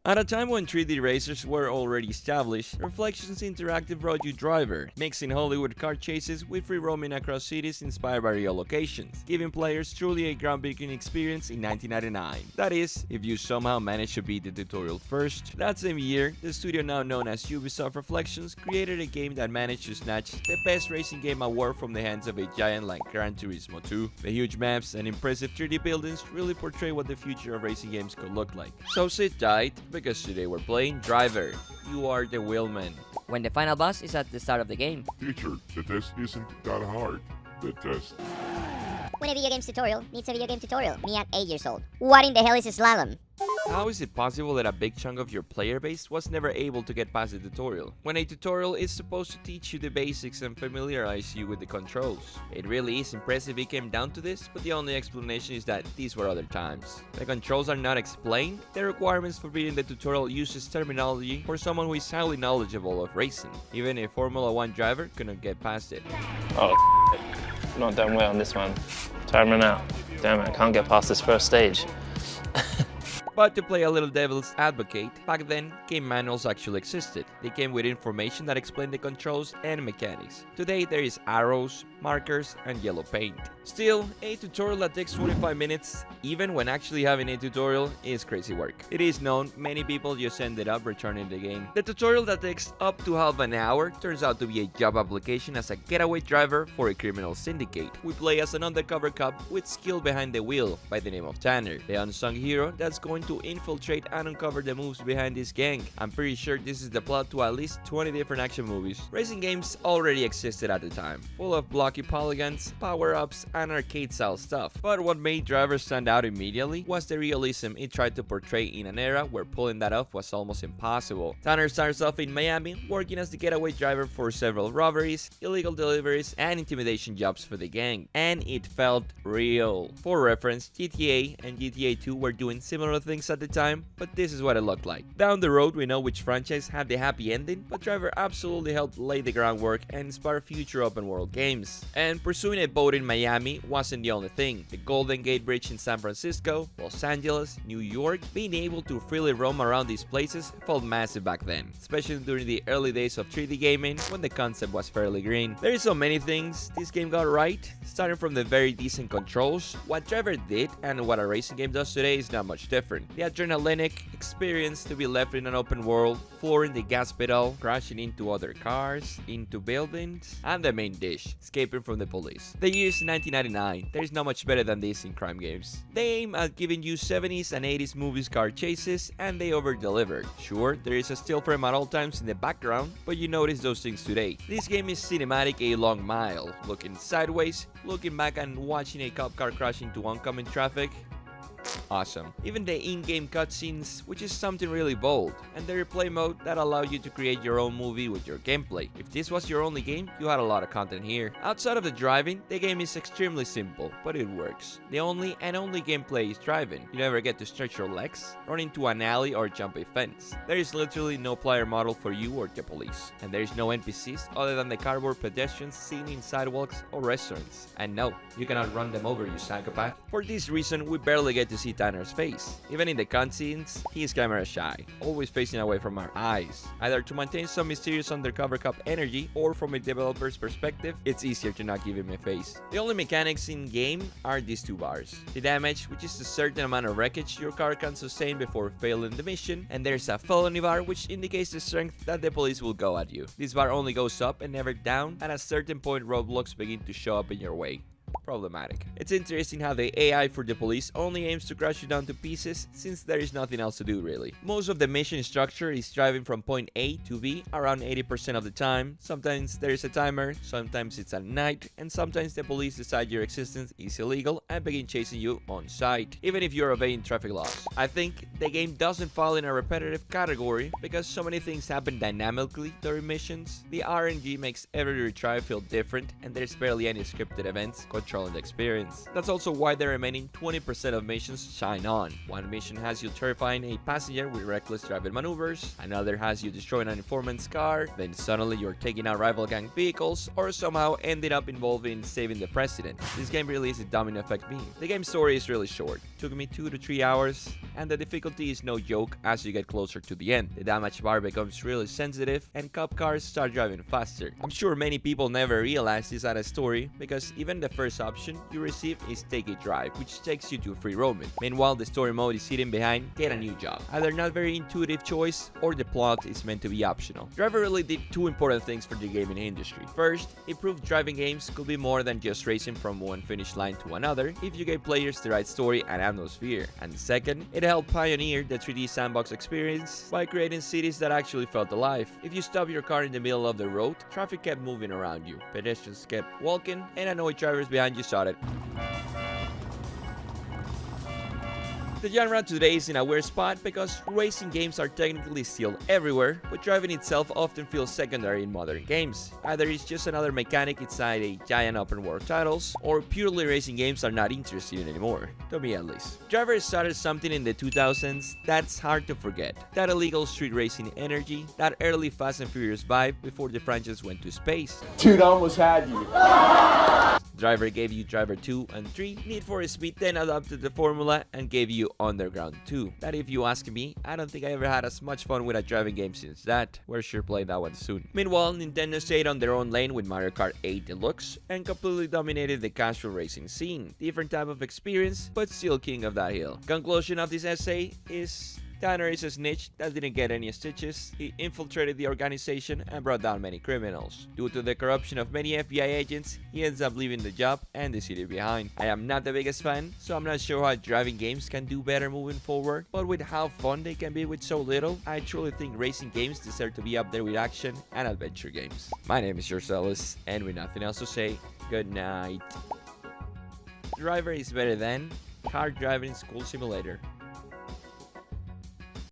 At a time when 3D racers were already established, Reflections Interactive brought you Driver, mixing Hollywood car chases with free roaming across cities inspired by real locations, giving players truly a groundbreaking experience in 1999. That is, if you somehow managed to beat the tutorial first. That same year, the studio now known as Ubisoft Reflections created a game that managed to snatch the Best Racing Game award from the hands of a giant like Gran Turismo 2. The huge maps and impressive 3D buildings really portray what the future of racing games could look like. So sit tight, because today we're playing Driver. You are the wheelman. When the final boss is at the start of the game. Teacher, the test isn't that hard. The test. When a video games tutorial needs a video game tutorial, me at 8 years old. What in the hell is a slalom? How is it possible that a big chunk of your player base was never able to get past the tutorial, when a tutorial is supposed to teach you the basics and familiarize you with the controls? It really is impressive it came down to this, but the only explanation is that these were other times. The controls are not explained, the requirements for reading the tutorial uses terminology for someone who is highly knowledgeable of racing. Even a Formula 1 driver couldn't get past it. Oh, not done well on this one. Timing out. Damn it, I can't get past this first stage. But to play a little devil's advocate, back then, game manuals actually existed. They came with information that explained the controls and mechanics. Today, there is arrows, markers, and yellow paint. Still, a tutorial that takes 25 minutes, even when actually having a tutorial, is crazy work. It is known many people just ended up returning the game. The tutorial that takes up to half an hour turns out to be a job application as a getaway driver for a criminal syndicate. We play as an undercover cop with skill behind the wheel by the name of Tanner, the unsung hero that's going to infiltrate and uncover the moves behind this gang. I'm pretty sure this is the plot to at least 20 different action movies. Racing games already existed at the time, full of blocky polygons, power-ups, and arcade-style stuff. But what made Driver stand out immediately was the realism it tried to portray in an era where pulling that off was almost impossible. Tanner starts off in Miami, working as the getaway driver for several robberies, illegal deliveries, and intimidation jobs for the gang. And it felt real. For reference, GTA and GTA 2 were doing similar things at the time, but this is what it looked like. Down the road, we know which franchise had the happy ending, but Driver absolutely helped lay the groundwork and inspire future open world games. And pursuing a boat in Miami wasn't the only thing. The Golden Gate Bridge in San Francisco, Los Angeles, New York, being able to freely roam around these places felt massive back then, especially during the early days of 3D gaming when the concept was fairly green. There is so many things this game got right, starting from the very decent controls. What Driver did and what a racing game does today is not much different. The adrenalinic experience to be left in an open world, flooring the gas pedal, crashing into other cars, into buildings, and the main dish, escaping from the police. The year is 1999. There is not much better than this in crime games. They aim at giving you 70s and 80s movies car chases, and they over-delivered. Sure, there is a still frame at all times in the background, but you notice those things today. This game is cinematic a long mile, looking sideways, looking back and watching a cop car crash into oncoming traffic. Awesome. Even the in-game cutscenes, which is something really bold, and the replay mode that allows you to create your own movie with your gameplay. If this was your only game, you had a lot of content here. Outside of the driving, the game is extremely simple, but it works. The only gameplay is driving. You never get to stretch your legs, run into an alley, or jump a fence. There is literally no player model for you or the police, and there is no NPCs other than the cardboard pedestrians seen in sidewalks or restaurants. And no, you cannot run them over, you psychopath. For this reason, we barely get to see Tanner's face. Even in the cutscenes, he is camera shy, always facing away from our eyes. Either to maintain some mysterious undercover cop energy, or from a developer's perspective, it's easier to not give him a face. The only mechanics in game are these two bars. The damage, which is a certain amount of wreckage your car can sustain before failing the mission, and there's a felony bar, which indicates the strength that the police will go at you. This bar only goes up and never down. At a certain point, roadblocks begin to show up in your way. Problematic. It's interesting how the AI for the police only aims to crush you down to pieces, since there is nothing else to do really. Most of the mission structure is driving from point A to B around 80% of the time. Sometimes there is a timer, sometimes it's at night, and sometimes the police decide your existence is illegal and begin chasing you on sight, even if you're obeying traffic laws. I think the game doesn't fall in a repetitive category because so many things happen dynamically during missions. The RNG makes every retry feel different, and there's barely any scripted events controlled controlling the experience. That's also why the remaining 20% of missions shine on. One mission has you terrifying a passenger with reckless driving maneuvers, another has you destroying an informant's car, then suddenly you're taking out rival gang vehicles, or somehow ended up involving saving the president. This game really is a domino effect meme. The game's story is really short, took me 2 to 3 hours, and the difficulty is no joke as you get closer to the end. The damage bar becomes really sensitive, and cop cars start driving faster. I'm sure many people never realize this as a story, because even the first option you receive is Take a Drive, which takes you to free roaming. Meanwhile, the story mode is hidden behind Get a New Job. Either not very intuitive choice, or the plot is meant to be optional. Driver really did 2 important things for the gaming industry. First, it proved driving games could be more than just racing from one finish line to another if you gave players the right story and atmosphere. And second, it helped pioneer the 3D sandbox experience by creating cities that actually felt alive. If you stopped your car in the middle of the road, traffic kept moving around you, pedestrians kept walking, and annoyed drivers behind you shouted. The genre today is in a weird spot because racing games are technically still everywhere, but driving itself often feels secondary in modern games. Either it's just another mechanic inside a giant open world titles, or purely racing games are not interesting anymore, to me at least. Driver started something in the 2000s that's hard to forget. That illegal street racing energy, that early Fast and Furious vibe before the franchise went to space. Dude, I almost had you. Driver gave you Driver 2 and 3, Need for Speed then adopted the formula and gave you Underground 2. That if you ask me, I don't think I ever had as much fun with a driving game since that. We're sure playing that one soon. Meanwhile, Nintendo stayed on their own lane with Mario Kart 8 Deluxe and completely dominated the casual racing scene. Different type of experience, but still king of that hill. Conclusion of this essay is Tanner is a snitch that didn't get any stitches. He infiltrated the organization and brought down many criminals. Due to the corruption of many FBI agents, he ends up leaving the job and the city behind. I am not the biggest fan, so I'm not sure how driving games can do better moving forward, but with how fun they can be with so little, I truly think racing games deserve to be up there with action and adventure games. My name is George Ellis, and with nothing else to say, good night. Driver is better than Car Driving School Simulator.